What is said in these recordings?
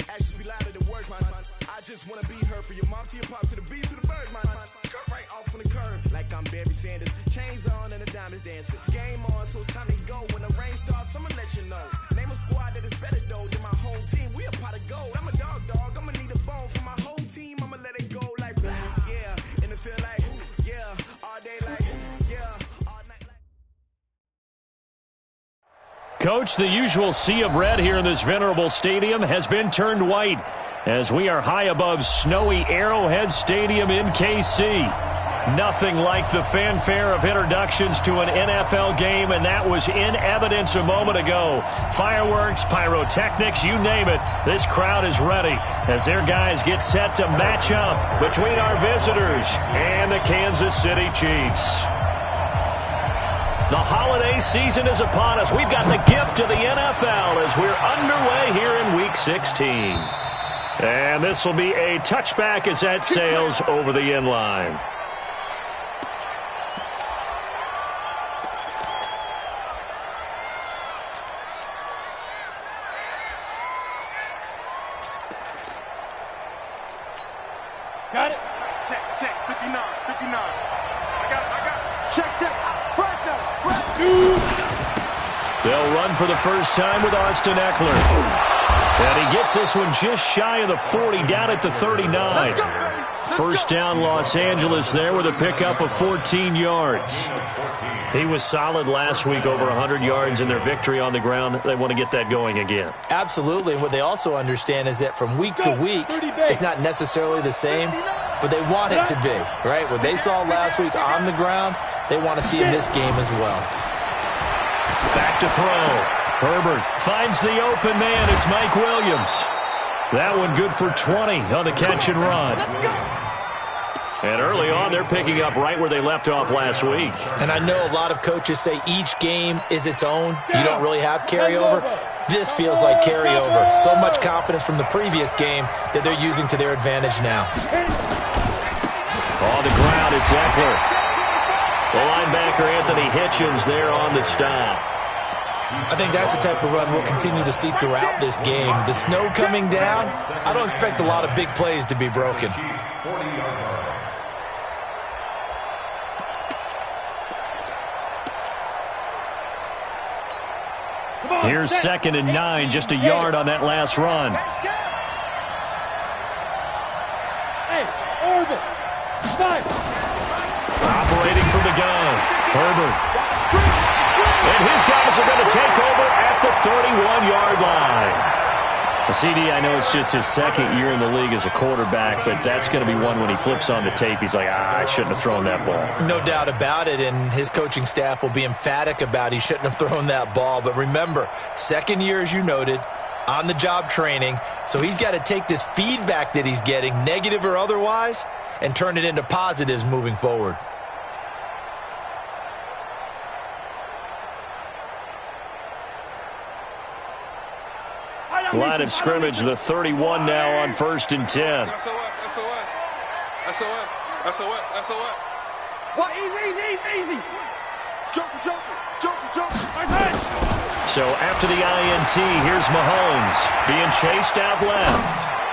Actions be louder than words, man. I just wanna be heard, for your mom to your pop to the beat to the bird, man. Cut right off on the curb like I'm Barry Sanders. Chains on and the diamonds dancing. Game on, so it's time to go. When the rain starts, I'ma let you know. Name a squad that is better though than my home team. We a pot of gold. I'm a dog. I'ma need a bone for my whole team. I'ma let it go like yeah, and it feel like yeah, all day like yeah, all night like. Coach, the usual sea of red here in this venerable stadium has been turned white as we are high above snowy Arrowhead Stadium in KC. Nothing like the fanfare of introductions to an NFL game, and that was in evidence a moment ago. Fireworks, pyrotechnics, you name it. This crowd is ready as their guys get set to match up between our visitors and the Kansas City Chiefs. The holiday season is upon us. We've got the gift of the NFL as we're underway here in Week 16. And this will be a touchback as that sails over the end line. Got it? Check, 59. I got it. Check. Fresh down. They'll run for the first time with Austin Eckler. And he gets this one just shy of the 40, down at the 39. First down, Los Angeles there with a pickup of 14 yards. He was solid last week, over 100 yards in their victory on the ground. They want to get that going again. Absolutely. And what they also understand is that from week to week, it's not necessarily the same, but they want it to be, right? What they saw last week on the ground, they want to see in this game as well. Back to throw. Herbert finds the open man. It's Mike Williams. That one good for 20 on the catch and run. And early on, they're picking up right where they left off last week. And I know a lot of coaches say each game is its own. You don't really have carryover. This feels like carryover. So much confidence from the previous game that they're using to their advantage now. On the ground, it's Eckler. The linebacker, Anthony Hitchens, there on the stop. I think that's the type of run we'll continue to see throughout this game. The snow coming down, I don't expect a lot of big plays to be broken. Here's 2nd and 9, just a yard on that last run. Operating from the gun, Herbert. And his guys are going to take over at the 31-yard line. CD, I know it's just his second year in the league as a quarterback, but that's going to be one when he flips on the tape, he's like, I shouldn't have thrown that ball. No doubt about it, and his coaching staff will be emphatic about he shouldn't have thrown that ball. But remember, second year, as you noted, on-the-job training, so he's got to take this feedback that he's getting, negative or otherwise, and turn it into positives moving forward. Line of scrimmage, the 31 now on 1st and 10. SOS. What? Easy. Jump. So after the INT, here's Mahomes being chased out left.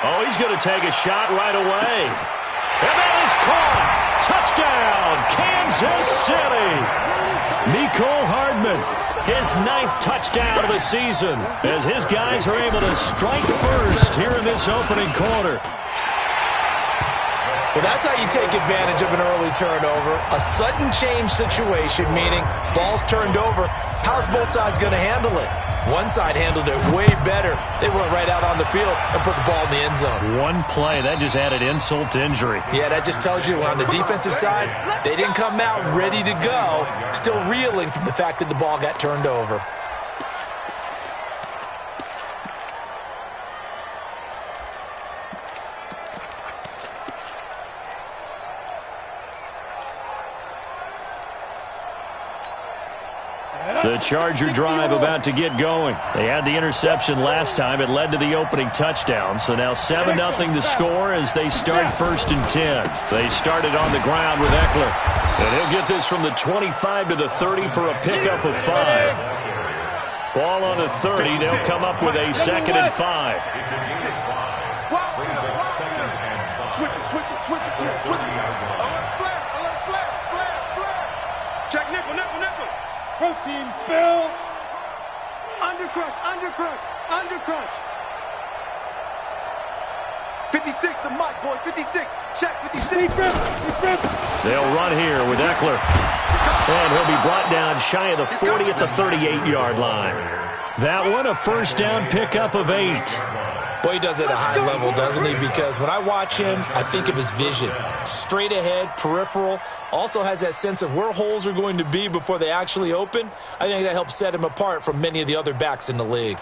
Oh, he's going to take a shot right away. And that is caught. Touchdown, Kansas City. Mecole Hardman, his 9th touchdown of the season, as his guys are able to strike first here in this opening quarter. Well, that's how you take advantage of an early turnover. A sudden change situation, meaning ball's turned over. How's both sides going to handle it? One side handled it way better. They went right out on the field and put the ball in the end zone. One play, that just added insult to injury. Yeah, that just tells you on the defensive side, they didn't come out ready to go, still reeling from the fact that the ball got turned over. The Charger drive about to get going. They had the interception last time. It led to the opening touchdown. So now 7-0 the score as they start 1st and 10. They started on the ground with Eckler. And he'll get this from the 25 to the 30 for a pickup of 5. Ball on the 30. They'll come up with a 2nd and 5. Switch it. Alert flare. Check nickel. Protein spill. Undercrunch. 56, the mic, boys. 56. Check 56. They'll run here with Eckler. And he'll be brought down shy of the 40 at the 38-yard line. That one, a first down pickup of 8. Boy, he does it at a high level, doesn't he? Because when I watch him, I think of his vision. Straight ahead, peripheral. Also has that sense of where holes are going to be before they actually open. I think that helps set him apart from many of the other backs in the league.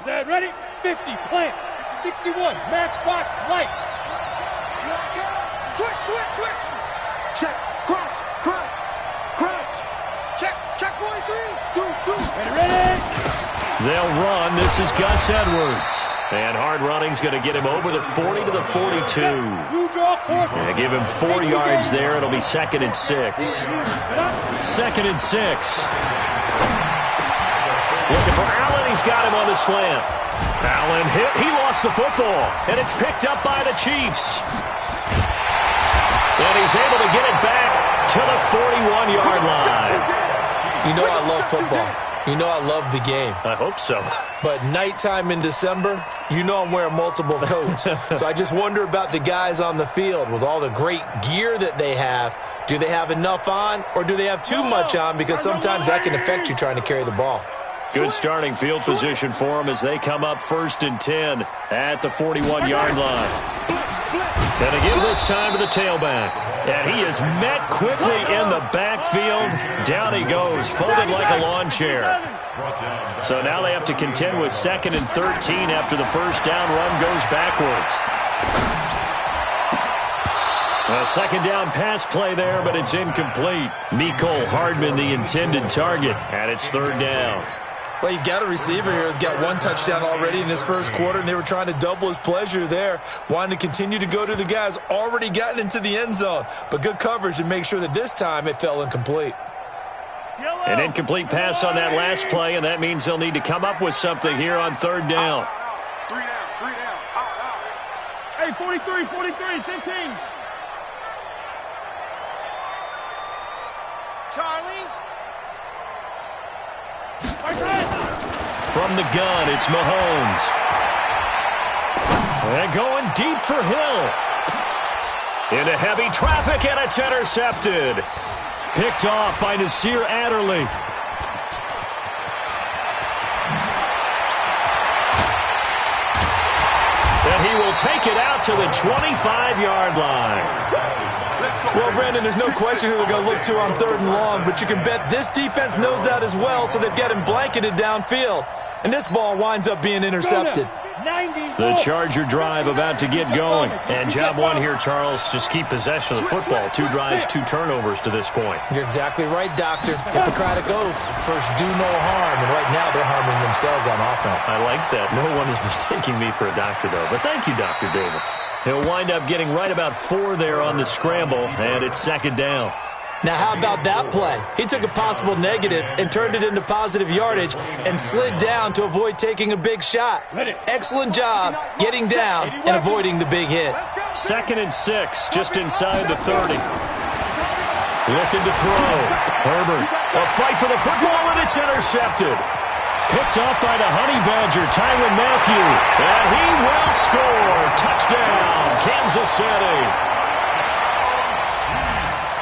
Set, ready, 50, plant, 61, matchbox, light. Switch. Check, crunch. Check 43. Through. Ready. They'll run. This is Gus Edwards. And hard running's going to get him over the 40 to the 42. Yeah, give him 4 yards there. It'll be 2nd and 6. 2nd and 6. Looking for Allen. He's got him on the slant. Allen hit. He lost the football. And it's picked up by the Chiefs. And he's able to get it back to the 41-yard line. You know I love football. You know I love the game. I hope so. But nighttime in December, you know I'm wearing multiple coats. So I just wonder about the guys on the field with all the great gear that they have. Do they have enough on, or do they have too much on? Because sometimes that can affect you trying to carry the ball. Good starting field position for them as they come up 1st and 10 at the 41-yard line. Going to give this time to the tailback. And he is met quickly in the backfield. Down he goes, folded like a lawn chair. So now they have to contend with 2nd and 13 after the first down run goes backwards. A 2nd down pass play there, but it's incomplete. Mecole Hardman, the intended target, and it's 3rd down. Well, you've got a receiver here who's got 1 touchdown already in this first quarter, and they were trying to double his pleasure there, wanting to continue to go to the guys already gotten into the end zone. But good coverage to make sure that this time it fell incomplete. An incomplete pass on that last play, and that means they'll need to come up with something here on 3rd down. 3 down. Out. Hey, 43, 15. Charlie. From the gun, it's Mahomes. And going deep for Hill. Into heavy traffic, and it's intercepted. Picked off by Nasir Adderley. And he will take it out to the 25-yard line. Well, Brandon, there's no question who they're going to look to on 3rd and long, but you can bet this defense knows that as well, so they've got him blanketed downfield. And this ball winds up being intercepted. The Charger drive about to get going. And job 1 here, Charles, just keep possession of the football. 2 drives, 2 turnovers to this point. You're exactly right, Doctor. Hippocratic oath. First, do no harm. And right now, they're harming themselves on offense. I like that. No one is mistaking me for a doctor, though. But thank you, Dr. Davis. He'll wind up getting right about 4 there on the scramble, and it's 2nd down. Now, how about that play? He took a possible negative and turned it into positive yardage and slid down to avoid taking a big shot. Excellent job getting down and avoiding the big hit. 2nd and 6, just inside the 30. Looking to throw. Herbert, a fight for the football, and it's intercepted. Picked off by the Honey Badger, Tyrann Mathieu. And he will score. Touchdown, Kansas City.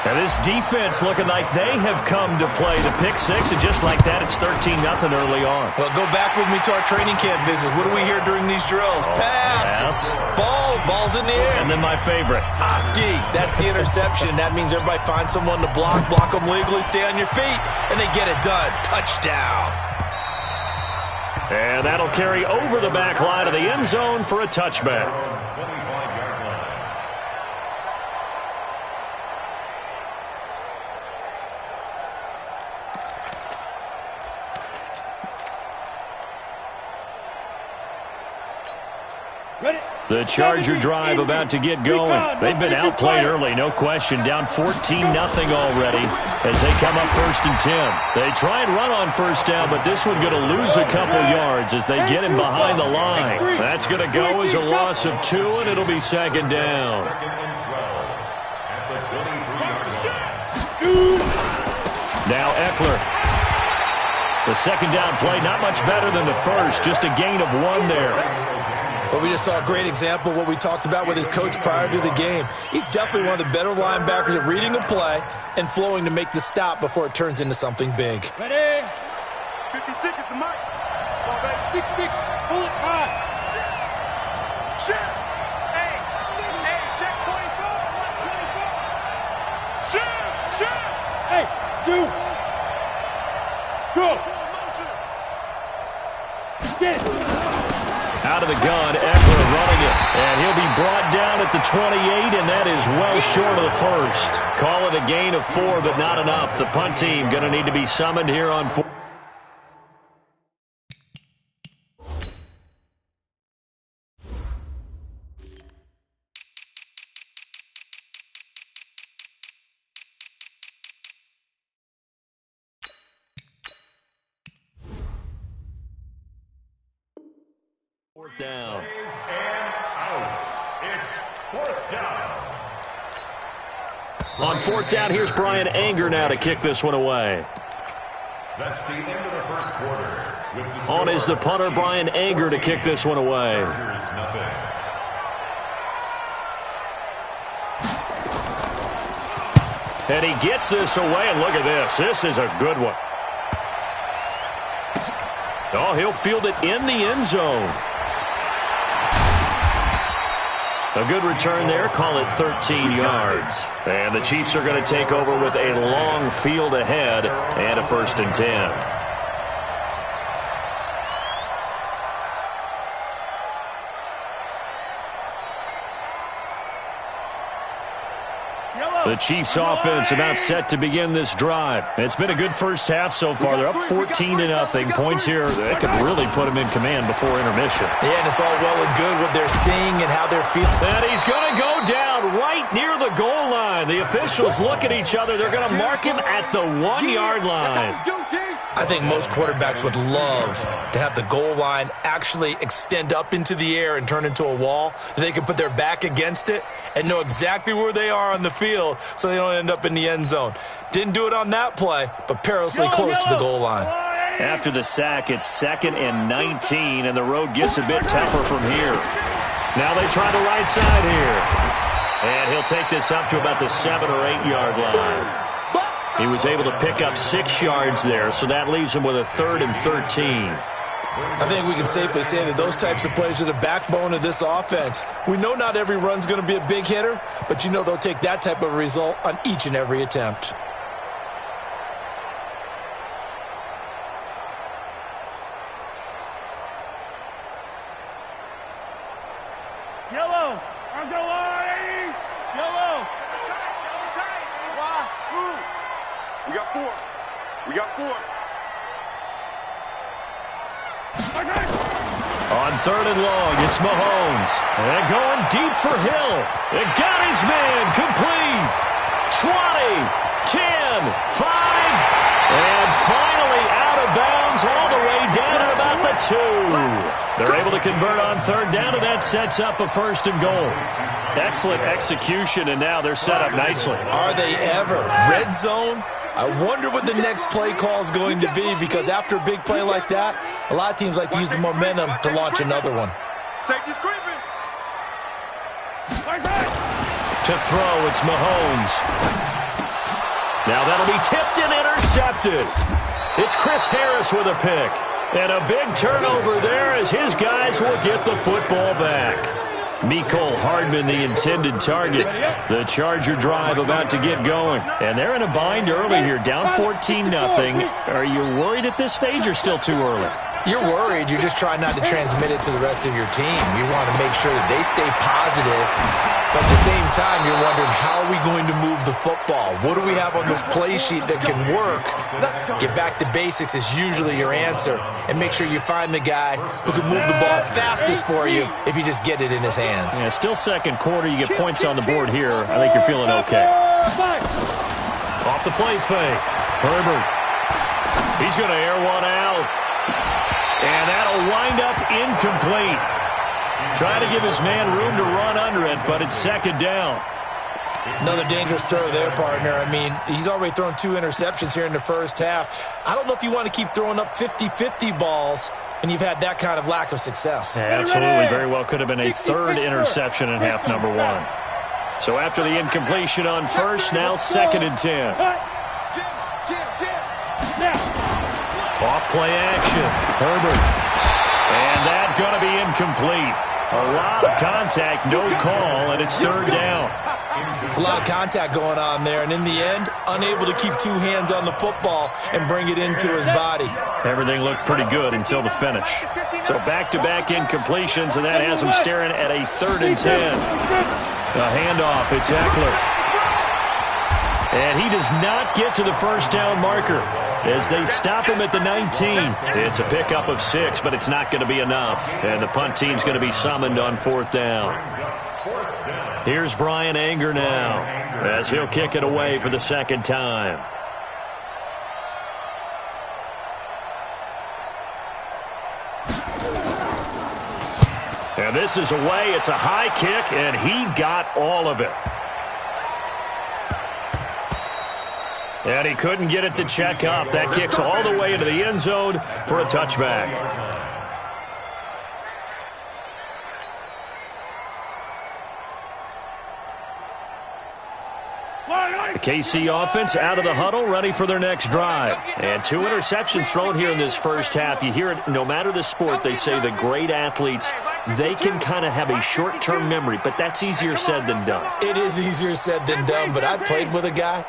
And this defense looking like they have come to play the pick 6, and just like that, it's 13-0 early on. Well, go back with me to our training camp visit. What do we hear during these drills? Pass. Ball's in the air. And then my favorite. Oski. That's the interception. That means everybody finds someone to block them legally, stay on your feet, and they get it done. Touchdown. And that'll carry over the back line of the end zone for a touchback. The Charger drive about to get going. They've been outplayed early, no question. Down 14-0 already as they come up 1st and 10. They try and run on 1st down, but this one going to lose a couple yards as they get him behind the line. That's going to go as a loss of 2, and it'll be 2nd down. Now Eckler. The 2nd down play, not much better than the first, just a gain of 1 there. Well, we just saw a great example of what we talked about with his coach prior to the game. He's definitely one of the better linebackers at reading a play and flowing to make the stop before it turns into something big. Ready? 56 is the mic. 6-6, pull it high. Shit! Hey, check 24. Watch 24. Shoot! Hey, shoot. Go. Get it. Out of the gun, Eckler running it. And he'll be brought down at the 28, and that is well short of the first. Call it a gain of 4, but not enough. The punt team going to need to be summoned here on 4. Fourth down. And out. It's 4th down. On 4th down, here's Brian Anger now to kick this one away. That's the end of the first quarter. With the On is the punter, Brian Anger, to kick this one away. Chargers, nothing. And he gets this away, and look at this. This is a good one. Oh, he'll field it in the end zone. A good return there. Call it 13 yards. And the Chiefs are going to take over with a long field ahead and a 1st and 10. The Chiefs offense about set to begin this drive. It's been a good first half so far. They're up 14-0. Points here, they could really put them in command before intermission. Yeah, and it's all well and good what they're seeing and how they're feeling. And he's going to go down right near the goal line. The officials look at each other. They're going to mark him at the 1-yard line. I think most quarterbacks would love to have the goal line actually extend up into the air and turn into a wall. They can put their back against it and know exactly where they are on the field so they don't end up in the end zone. Didn't do it on that play, but perilously close to the goal line. After the sack, it's 2nd and 19, and the road gets a bit tougher from here. Now they try the right side here. And he'll take this up to about the 7 or 8 yard line. He was able to pick up 6 yards there, so that leaves him with a 3rd and 13. I think we can safely say that those types of plays are the backbone of this offense. We know not every run's going to be a big hitter, but you know they'll take that type of result on each and every attempt. Yellow. Let's go, Larry. Yellow. We got 4. We got 4. On 3rd and long, it's Mahomes. And going deep for Hill. It got his man complete. 20, 10, 5, and finally out of bounds all the way down at about the 2. They're able to convert on 3rd down, and that sets up a 1st and goal. Excellent execution, and now they're set up nicely. Are they ever? Red zone? I wonder what the next play call is going to be, because after a big play like that, a lot of teams like to use the momentum to launch another one. Safety's creeping. To throw, it's Mahomes. Now that'll be tipped and intercepted. It's Chris Harris with a pick. And a big turnover there as his guys will get the football back. Mecole Hardman, the intended target. The Charger drive about to get going. And they're in a bind early here, down 14-0. Are you worried at this stage or still too early? You're worried. You're just trying not to transmit it to the rest of your team. You want to make sure that they stay positive But at the same time, you're wondering, how are we going to move the football? What do we have on this play sheet that can work? Get back to basics is usually your answer. And make sure you find the guy who can move the ball fastest for you if you just get it in his hands. Yeah, still second quarter. You get points on the board here. I think you're feeling okay. Off the play fake. Herbert. He's going to air one out. And that'll wind up incomplete. Trying to give his man room to run under it, but it's second down. Another dangerous throw there, partner. I mean, he's already thrown 2 interceptions here in the first half. I don't know if you want to keep throwing up 50-50 balls when you've had that kind of lack of success. Yeah, absolutely. Very well could have been a third interception in half number 1. So after the incompletion on first, now second and 10. Off play action. Herbert. And that's going to be incomplete. A lot of contact, no call, and it's third down. It's a lot of contact going on there, and in the end, unable to keep 2 hands on the football and bring it into his body. Everything looked pretty good until the finish. So back-to-back incompletions, and that has him staring at a third and 10. A handoff, it's Eckler. And he does not get to the first down marker as they stop him at the 19. It's a pickup of 6, but it's not going to be enough. And the punt team's going to be summoned on fourth down. Here's Brian Anger now as he'll kick it away for the second time. And this is away. It's a high kick, and he got all of it. And he couldn't get it to check up. That kicks all the way into the end zone for a touchback. The KC offense out of the huddle, ready for their next drive. And 2 interceptions thrown here in this first half. You hear it, no matter the sport, they say the great athletes, they can kind of have a short-term memory, but that's easier said than done. It is easier said than done, but I played with a guy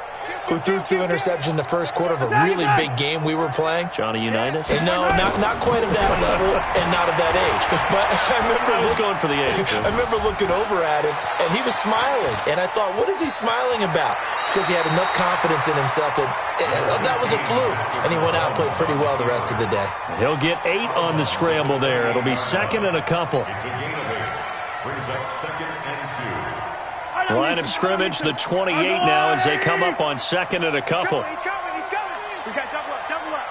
who threw 2 interceptions in the first quarter of a really big game we were playing. Johnny Unitas? And no, not quite of that level and not of that age. But I was going for the age. I remember looking over at him, and he was smiling. And I thought, what is he smiling about? It's because he had enough confidence in himself that that was a fluke. And he went out and played pretty well the rest of the day. He'll get 8 on the scramble there. It'll be second and a couple. Brings up second and 2. Line of scrimmage, the 28 now as they come up on second and a couple. He's coming. We got double up.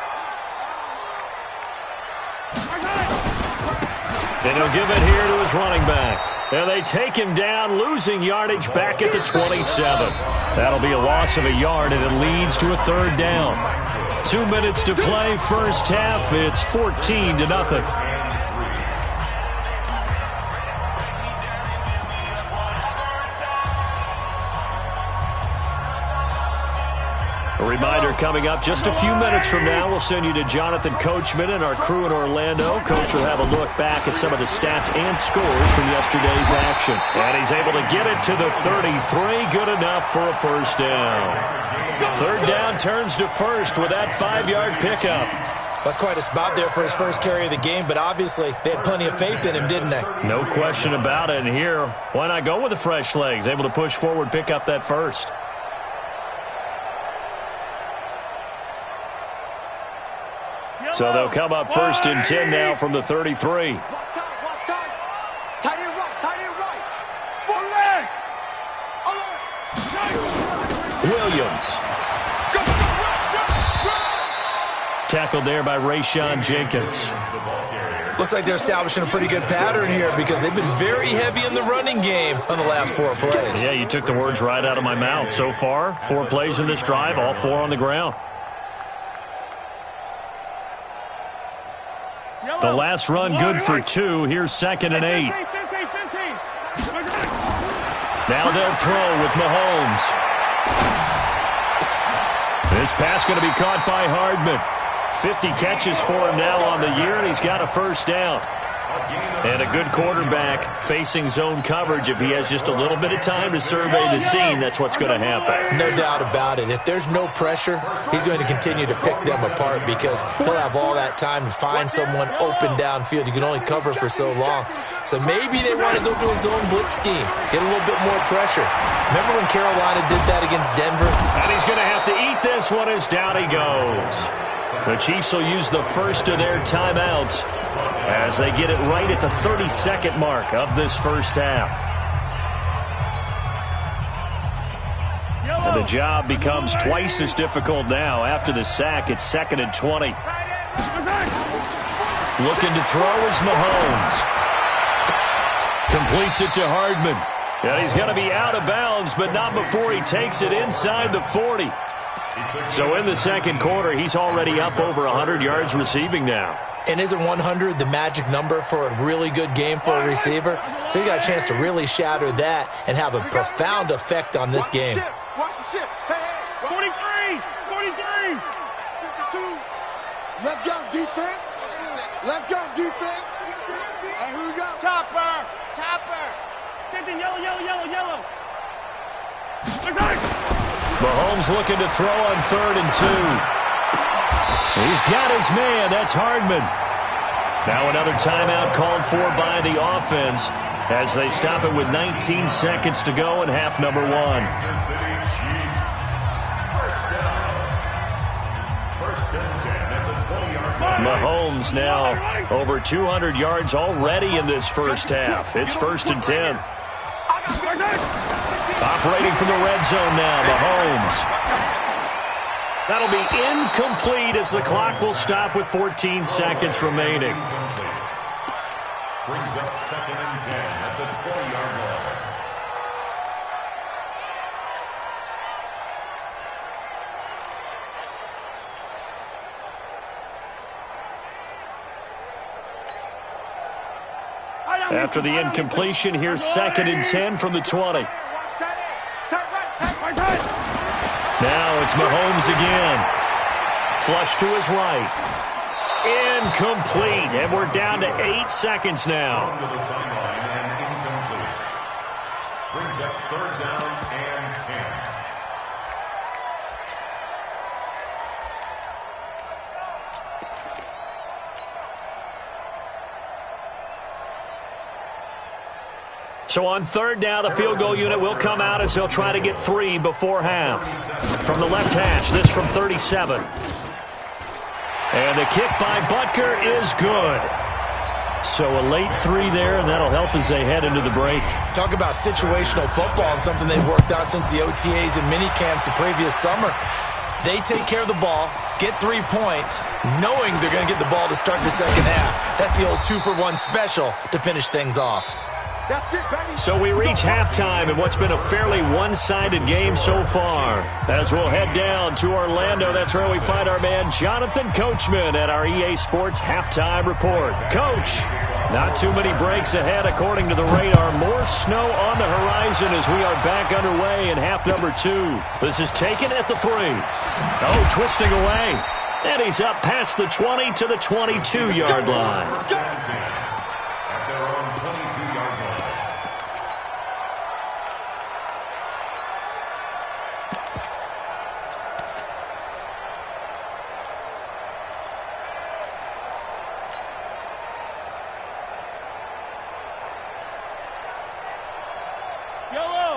And he'll give it here to his running back. And they take him down, losing yardage back at the 27. That'll be a loss of a yard, and it leads to a third down. 2 minutes to play, first half. It's 14-0. A reminder coming up just a few minutes from now, we'll send you to Jonathan Coachman and our crew in Orlando. Coach will have a look back at some of the stats and scores from yesterday's action. And he's able to get it to the 33. Good enough for a first down. Third down turns to first with that 5-yard pickup. That's quite a spot there for his first carry of the game, but obviously they had plenty of faith in him, didn't they? No question about it. And here, why not go with the fresh legs? Able to push forward, pick up that first. So they'll come up first and 10 now from the 33. Tight end right. Full leg. Williams. Tackled there by Rayshon Jenkins. Looks like they're establishing a pretty good pattern here because they've been very heavy in the running game on the last 4 plays. Yeah, you took the words right out of my mouth. So far, 4 plays in this drive, all 4 on the ground. The last run good for 2. Here's second and 8. Now they'll throw with Mahomes. This pass going to be caught by Hardman. 50 catches for him now on the year, and he's got a first down. And a good quarterback facing zone coverage, if he has just a little bit of time to survey the scene, that's what's going to happen. No doubt about it. If there's no pressure, he's going to continue to pick them apart because he'll have all that time to find someone open downfield. You can only cover for so long. So maybe they want to go to a zone blitz scheme, get a little bit more pressure. Remember when Carolina did that against Denver? And he's going to have to eat this one as down he goes. The Chiefs will use the first of their timeouts as they get it right at the 30-second mark of this first half. And the job becomes twice as difficult now. After the sack, it's 2nd and 20. Looking to throw is Mahomes. Completes it to Hardman. And he's going to be out of bounds, but not before he takes it inside the 40. So in the second quarter, he's already up over 100 yards receiving now. And isn't 100 the magic number for a really good game for a receiver? So you got a chance to really shatter that and have a profound effect on this game. Watch the ship. Hey, 43, 43, 52. Let's go, defense. Let's go, defense. Hey, who we got? Chopper. Get the yellow. Mahomes looking to throw on 3rd and 2. He's got his man. That's Hardman. Now another timeout called for by the offense as they stop it with 19 seconds to go in half number 1. Mahomes now over 200 yards already in this first half. It's 1st and 10. Operating from the red zone now, Mahomes. That'll be incomplete as the clock will stop with 14 seconds remaining. Brings up 2nd and 10 at the 20-yard line. After the incompletion, here's 2nd and 10 from the 20. Now it's Mahomes again. Flush to his right. Incomplete. And we're down to 8 seconds now. To the sideline and incomplete. Brings up 3rd down and 10. So on 3rd down, the field goal unit will come out as they'll try to get 3 before half. From the left hash, this from 37. And the kick by Butker is good. So a late 3 there, and that'll help as they head into the break. Talk about situational football and something they've worked on since the OTAs and mini camps the previous summer. They take care of the ball, get 3 points, knowing they're going to get the ball to start the second half. That's the old 2-for-1 special to finish things off. That's it, baby. So we reach halftime in what's been a fairly one-sided game so far. As we'll head down to Orlando, that's where we find our man Jonathan Coachman at our EA Sports Halftime Report. Coach, not too many breaks ahead according to the radar. More snow on the horizon as we are back underway in half number 2. This is taken at the 3. Oh, twisting away. And he's up past the 20 to the 22-yard line.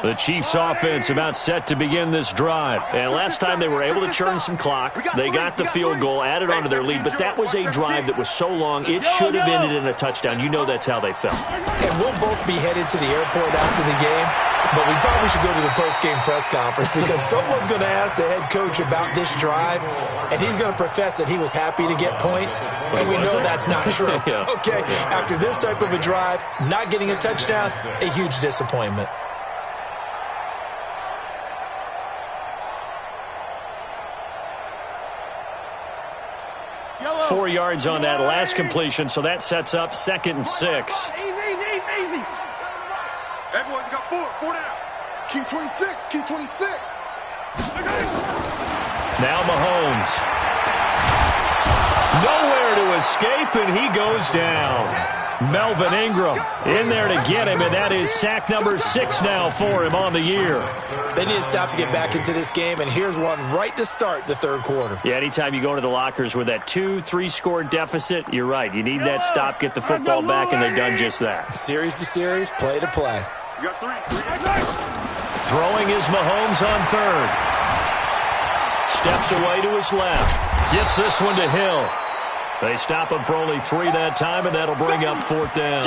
The Chiefs offense about set to begin this drive. And last time they were able to churn some clock. They got the field goal, added onto their lead, but that was a drive that was so long it should have ended in a touchdown. You know that's how they felt. And we'll both be headed to the airport after the game, but we probably should go to the post-game press conference because someone's going to ask the head coach about this drive, and he's going to profess that he was happy to get points, and we know that's not true. Yeah. Okay, after this type of a drive, not getting a touchdown, a huge disappointment. 4 yards on that last completion, so that sets up 2nd and 6. Easy. Everyone, you got 4 down. Key 26. Now Mahomes. Nowhere to escape, and he goes down. Melvin Ingram in there to get him, and that is sack number 6 now for him on the year. They need to stop to get back into this game, and here's one right to start the third quarter. Yeah, anytime you go to the lockers with that 2-3 score deficit, you're right. You need that stop, get the football back, and they've done just that. Series to series, play to play. You got 3. Throwing is Mahomes on third. Steps away to his left. Gets this one to Hill. They stop him for only 3 that time, and that'll bring up 4th down.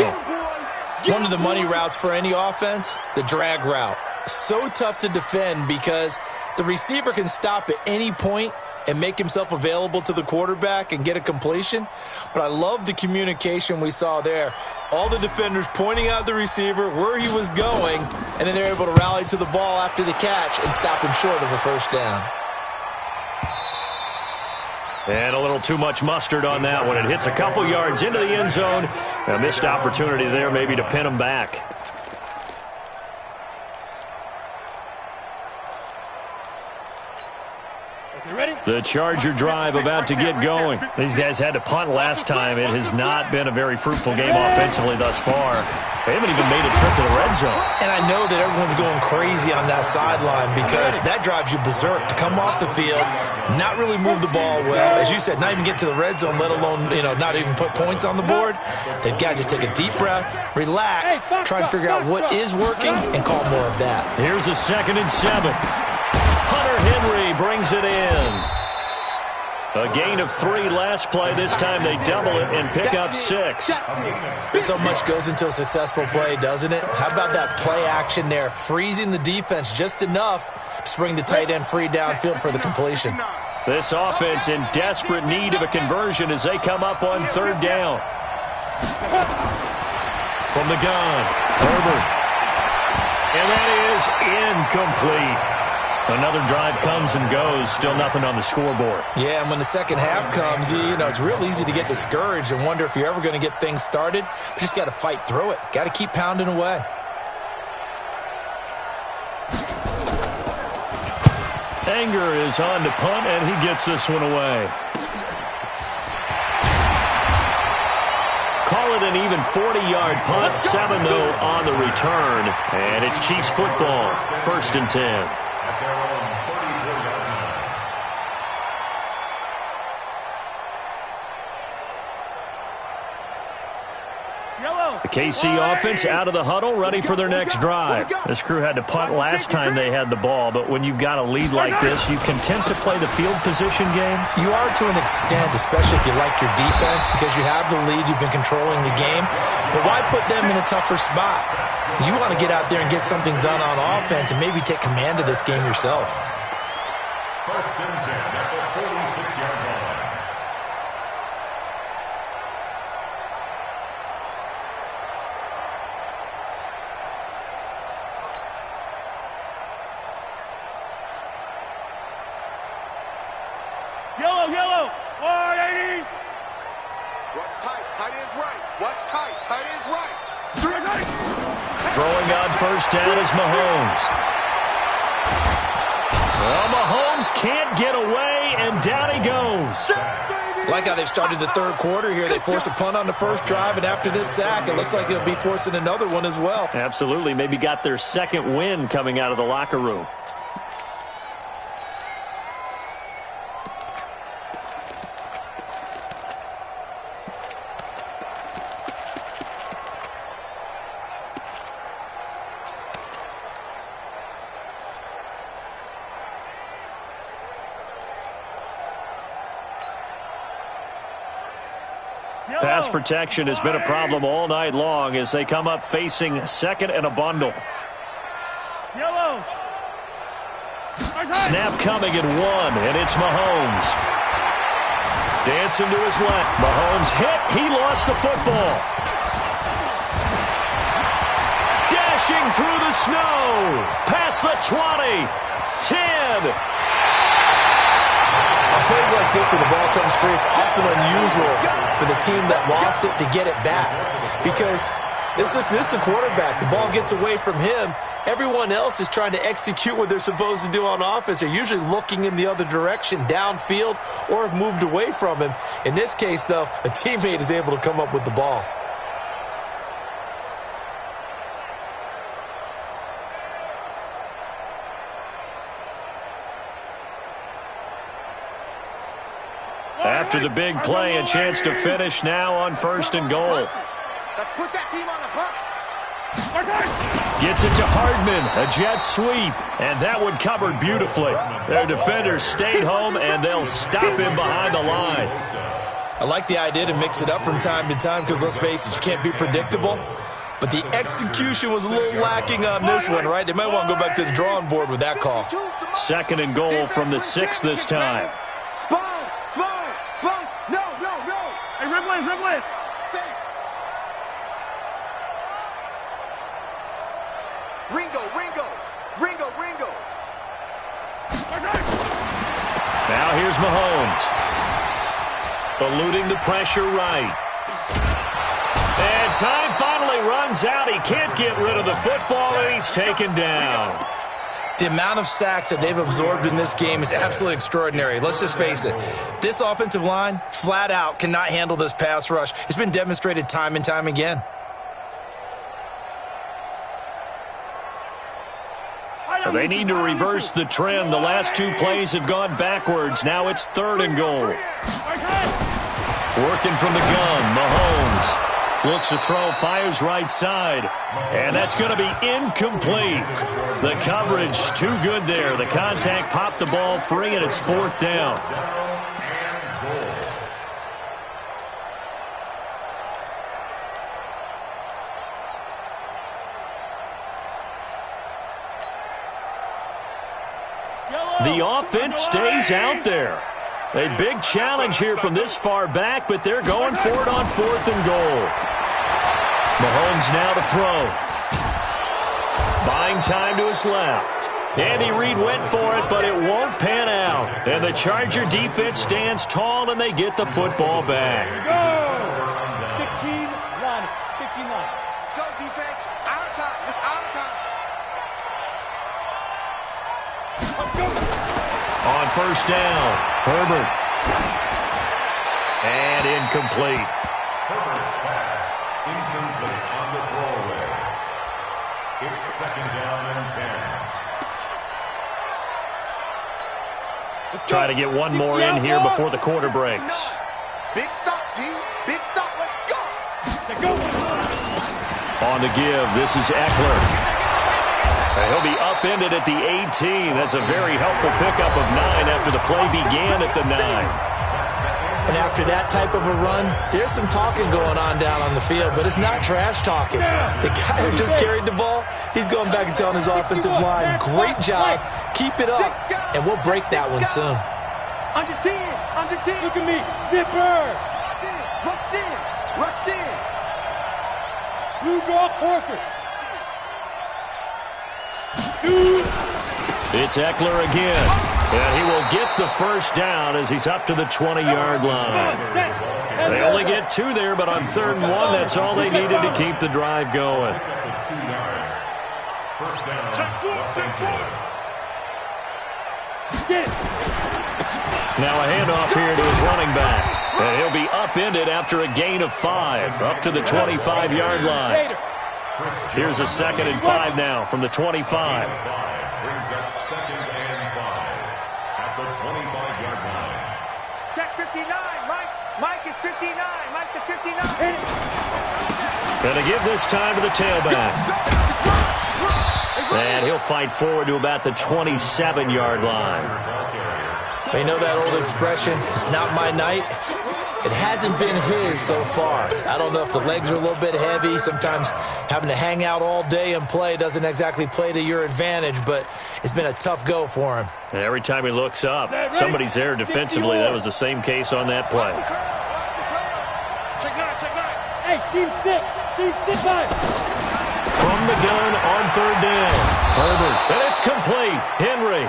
One of the money routes for any offense, the drag route. So tough to defend because the receiver can stop at any point and make himself available to the quarterback and get a completion. But I love the communication we saw there. All the defenders pointing out the receiver, where he was going, and then they're able to rally to the ball after the catch and stop him short of a first down. And a little too much mustard on that one. It hits a couple yards into the end zone. A missed opportunity there maybe to pin him back. The Charger drive about to get going. These guys had to punt last time. It has not been a very fruitful game offensively thus far. They haven't even made a trip to the red zone. And I know that everyone's going crazy on that sideline because that drives you berserk to come off the field, not really move the ball well. As you said, not even get to the red zone, let alone, not even put points on the board. They've got to just take a deep breath, relax, try and figure out what is working, and call more of that. Here's a 2nd and 7. Hunter Henry brings it in. A gain of 3 last play. This time they double it and pick up 6. So much goes into a successful play, doesn't it? How about that play action there, freezing the defense just enough to bring the tight end free downfield for the completion. This offense in desperate need of a conversion as they come up on 3rd down. From the gun, Herbert. And that is incomplete. Another drive comes and goes, still nothing on the scoreboard. Yeah, and when the second half comes, it's real easy to get discouraged and wonder if you're ever going to get things started. But you just got to fight through it. Got to keep pounding away. Anger is on to punt, and he gets this one away. Call it an even 40-yard punt, 7 though on the return. And it's Chiefs football, 1st and 10. The KC offense out of the huddle, ready for their next drive. This crew had to punt last time they had the ball, but when you've got a lead like this, you content to play the field position game? You are to an extent, especially if you like your defense, because you have the lead, you've been controlling the game. But why put them in a tougher spot? You want to get out there and get something done on offense and maybe take command of this game yourself. 1st and 10 at the 46-yard line. Yellow. 180. What's tight? Tight is right. What's tight? Tight is right. Throwing on 1st down is Mahomes. Well, Mahomes can't get away, and down he goes. Like how they've started the third quarter here. They force a punt on the first drive, and after this sack, it looks like they'll be forcing another one as well. Absolutely. Maybe got their 2nd win coming out of the locker room. Pass protection has been a problem all night long as they come up facing 2nd and a bundle. Snap coming in 1, and it's Mahomes. Dancing to his left. Mahomes hit. He lost the football. Dashing through the snow. Past the 20. 10. On plays like this where the ball comes free, it's often unusual for the team that lost it to get it back. Because this is the quarterback. The ball gets away from him. Everyone else is trying to execute what they're supposed to do on offense. They're usually looking in the other direction, downfield, or have moved away from him. In this case, though, a teammate is able to come up with the ball. After the big play, a chance to finish now on 1st and goal. Let's put that team on the bump. Gets it to Hardman, a jet sweep, and that one covered beautifully. Their defenders stayed home, and they'll stop him behind the line. I like the idea to mix it up from time to time because, let's face it, you can't be predictable. But the execution was a little lacking on this one, right? They might want to go back to the drawing board with that call. 2nd and goal from the 6 this time. Sponge. No. Hey, Rimlin. Ringo. Now here's Mahomes. Eluding the pressure right. And time finally runs out. He can't get rid of the football, and he's taken down. The amount of sacks that they've absorbed in this game is absolutely extraordinary. Let's just face it. This offensive line, flat out, cannot handle this pass rush. It's been demonstrated time and time again. They need to reverse the trend. The last 2 plays have gone backwards. Now it's 3rd and goal. Working from the gun, Mahomes. Looks to throw, fires right side. And that's going to be incomplete. The coverage too good there. The contact popped the ball free, and it's 4th down. The offense stays out there. A big challenge here from this far back, but they're going for it on 4th and goal. Mahomes now to throw. Buying time to his left. Andy Reid went for it, but it won't pan out. And the Charger defense stands tall, and they get the football back. Go! 15-9. Let's go, defense. Our time. It's our time. On 1st down, Herbert. And incomplete. Herbert's pass incomplete on the throwaway. It's 2nd down and 10. Try to get one more in here before the quarter breaks. Big stop, D. Big stop. Let's go. On the give, this is Eckler. He'll be upended at the 18. That's a very helpful pickup of 9 after the play began at the 9. And after that type of a run, there's some talking going on down on the field, but it's not trash talking. The guy who just carried the ball, he's going back and telling his offensive line, great job, keep it up, and we'll break that one soon. Under 10. Look at me. Zipper. Rush in. Blue draw Porkers. It's Eckler again, and he will get the 1st down as he's up to the 20-yard line. They only get 2 there, but on 3rd and 1, that's all they needed to keep the drive going. 2 yards. 1st down, Los Angeles. Now a handoff here to his running back, and he'll be upended after a gain of 5, up to the 25-yard line. Here's a 2nd and 5 now from the 25. Brings up 2nd and 5 at the 25-yard line. Check 59. Mike is 59. Mike to 59. Gonna give this time to the tailback. And he'll fight forward to about the 27-yard line. You know that old expression, it's not my night. It hasn't been his so far. I don't know if the legs are a little bit heavy. Sometimes having to hang out all day and play doesn't exactly play to your advantage, but it's been a tough go for him. And every time he looks up, somebody's there defensively. That was the same case on that play. Check 9. Hey, team 6 9. From the gun on 3rd down. Herbert. And it's complete. Henry.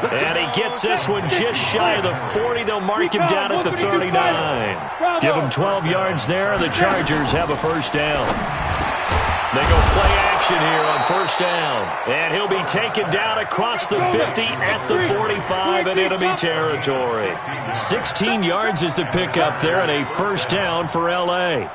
And he gets this one just shy of the 40. They'll mark him down at the 39. Give him 12 yards there, and the Chargers have a 1st down. They go play action here on 1st down. And he'll be taken down across the 50 at the 45 in enemy territory. 16 yards is the pickup there, and a 1st down for L.A.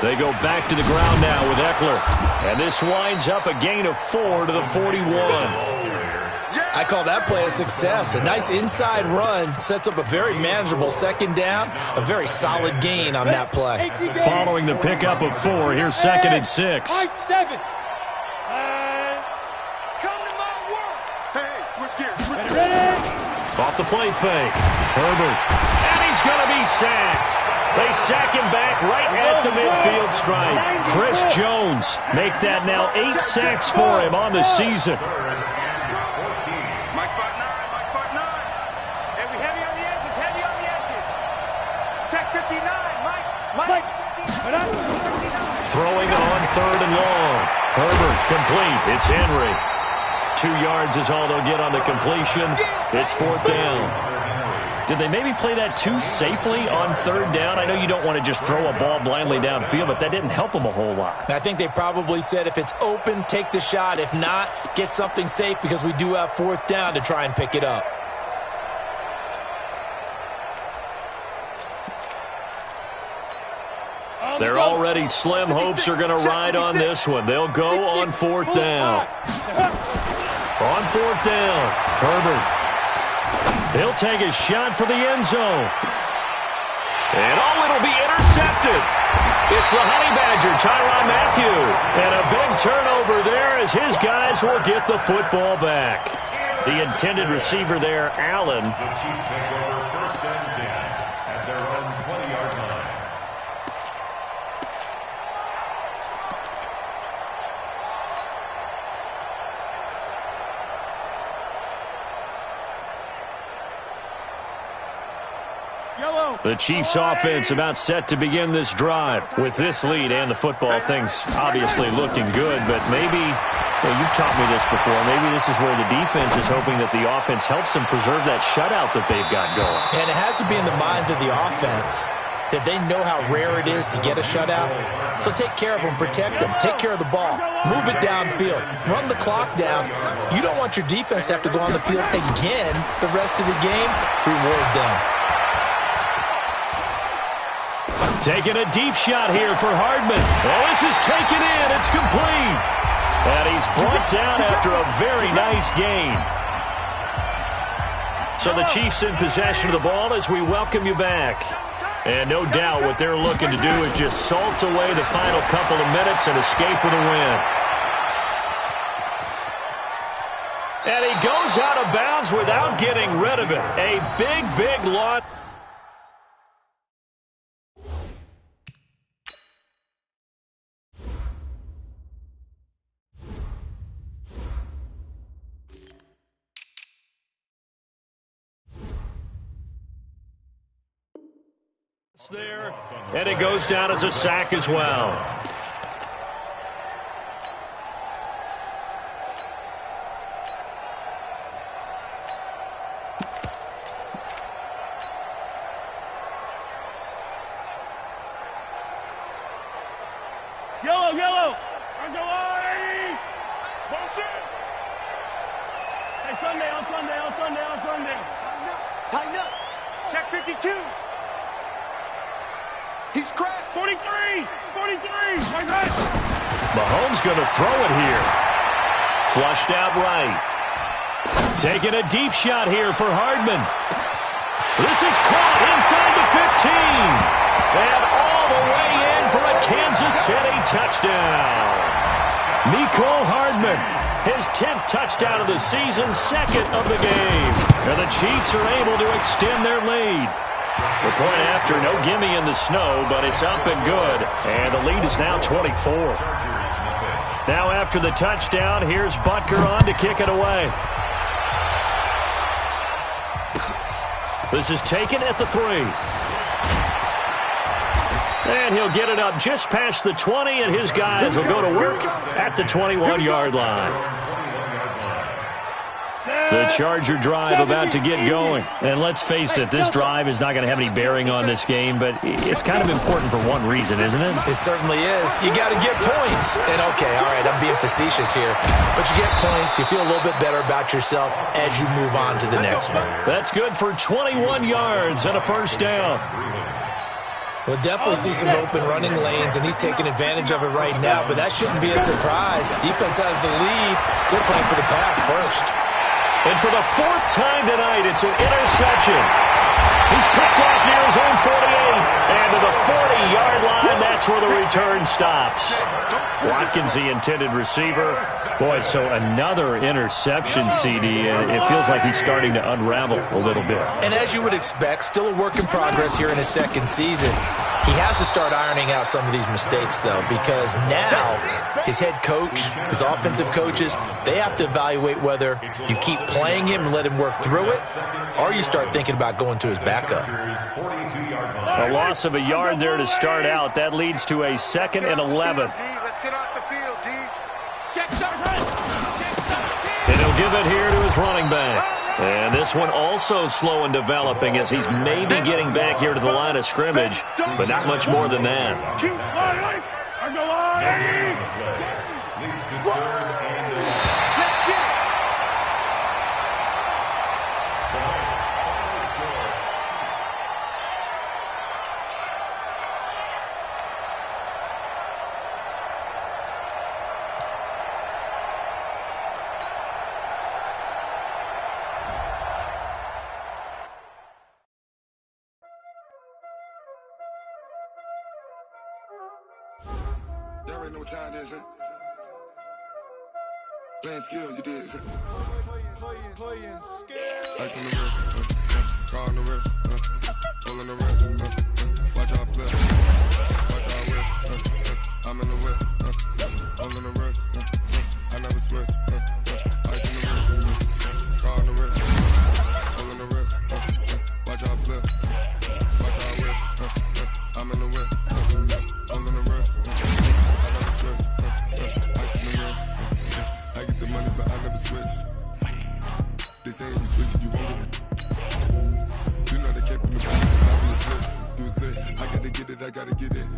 They go back to the ground now with Eckler. And this winds up a gain of 4 to the 41. Yeah! I call that play a success. A nice inside run sets up a very manageable second down, a very solid gain on that play. Following the pickup of 4, here's 2nd and 6. Come to my work. Hey, switch gears. Off the play fake. Herbert. And he's going to be sacked. They sack him back right at the midfield stripe. Chris Jones make that now 8 sacks for him on the season. Throwing on 3rd and long. Herbert complete. It's Henry. 2 yards is all they'll get on the completion. It's 4th down. Did they maybe play that too safely on 3rd down? I know you don't want to just throw a ball blindly downfield, but that didn't help them a whole lot. I think they probably said if it's open, take the shot. If not, get something safe because we do have 4th down to try and pick it up. Their already slim hopes are going to ride on this one. They'll go on 4th down. On 4th down, Herbert. He'll take a shot for the end zone. And it'll be intercepted. It's the Honey Badger, Tyrann Mathieu. And a big turnover there as his guys will get the football back. The intended receiver there, Allen. The Chiefs take over 1st and 10 at their own 20-yard line. The Chiefs offense about set to begin this drive. With this lead and the football, things obviously looking good, but maybe, you've taught me this before, maybe this is where the defense is hoping that the offense helps them preserve that shutout that they've got going. And it has to be in the minds of the offense that they know how rare it is to get a shutout. So take care of them, protect them, take care of the ball, move it downfield, run the clock down. You don't want your defense to have to go on the field again the rest of the game. Reward them. Taking a deep shot here for Hardman. Oh, this is taken in. It's complete. And he's brought down after a very nice gain. So the Chiefs in possession of the ball as we welcome you back. And no doubt what they're looking to do is just salt away the final couple of minutes and escape with a win. And he goes out of bounds without getting rid of it. A big, big loss. There, and it goes down as a sack as well. Yellow. Hey, Sunday. Tighten up. Check 52. He's crashed. 43. Mahomes going to throw it here. Flushed out right. Taking a deep shot here for Hardman. This is caught inside the 15. And all the way in for a Kansas City touchdown. Mecole Hardman, his 10th touchdown of the season, 2nd of the game. And the Chiefs are able to extend their lead. The point after, no gimme in the snow, but it's up and good. And the lead is now 24. Now after the touchdown, here's Butker on to kick it away. This is taken at the 3. And he'll get it up just past the 20, and his guys will go to work at the 21-yard line. The Charger drive about to get going. And let's face it, this drive is not going to have any bearing on this game, but it's kind of important for one reason, isn't it? It certainly is. You got to get points. And okay, all right, I'm being facetious here. But you get points, you feel a little bit better about yourself as you move on to the next one. That's good for 21 yards and a 1st down. We'll definitely see some open running lanes, and he's taking advantage of it right now, but that shouldn't be a surprise. Defense has the lead. They're playing for the pass first. And for the fourth time tonight, it's an interception. He's picked off near his own 48. And to the 40-yard line, that's where the return stops. Watkins, the intended receiver. Boy, so another interception, CD. It feels like he's starting to unravel a little bit. And as you would expect, still a work in progress here in his second season. He has to start ironing out some of these mistakes, though, because now his head coach, his offensive coaches, they have to evaluate whether you keep playing him and let him work through it, or you start thinking about going to his backup. A loss of a yard there to start out. That leads to a 2nd and 11. Let's get off the field, D. And he'll give it here to his running back. And this one also slow and developing as he's maybe getting back here to the line of scrimmage, but not much more than that. Keep line. On the line. Leads to 3rd and 11. Let's get it. Y'all already know what time it is, huh? Playing skills, you did. Playing skills. Ice on the wrist, car on the wrist, roll on the wrist, watch out flip, watch out whip, I'm in the whip, roll on the wrist, I never switch, ice on the wrist, car on the wrist, roll on the wrist, watch out flip, watch out whip, I'm in the whip, roll on the wrist, I never switch, ice on the wrist, I get the money but I never switch. They say you switch, you won't get it. You know they kept in the past, but now we was lit. I gotta get it, I gotta get it.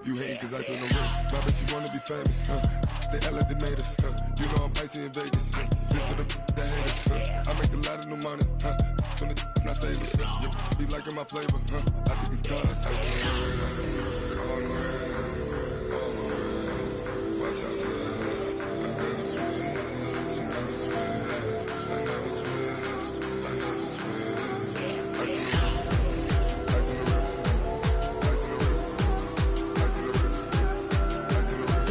You hate cause I on the wrist. But I bet you wanna be famous, They act like they made us, You know I'm icy in Vegas, This for the that hate us, I make a lot of new money, When it's not savers, You be liking my flavor, I think it's cause I on the wrist, on the wrist, on the wrist. Watch out for this. I never switch, I never switch. I never switch, I never switch. Ice on the wrist, ice on the wrist, ice on the wrist, ice on the wrist, ice on the wrist,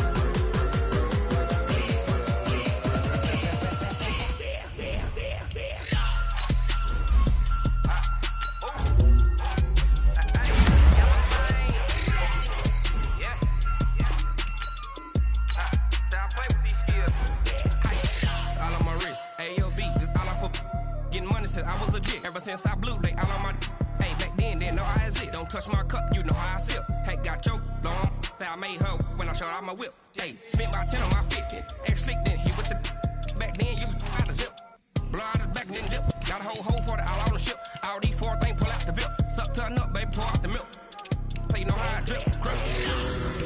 I was legit. Ever since I blew, they all on my hey, back then, didn't know I exist. Don't touch my cup, you know how I sip. Hey, got choked, long. Say I made her when I showed out my whip. Hey, spent about 10 on my 50. Ex slick, then hit with the back then, used to out the zip. Blow out his back, then dip. Got a whole hole for the all on the ship. All these 4 things pull out the VIP. Suck, turn up, baby, pour out the milk. So you know how I drip. Crush.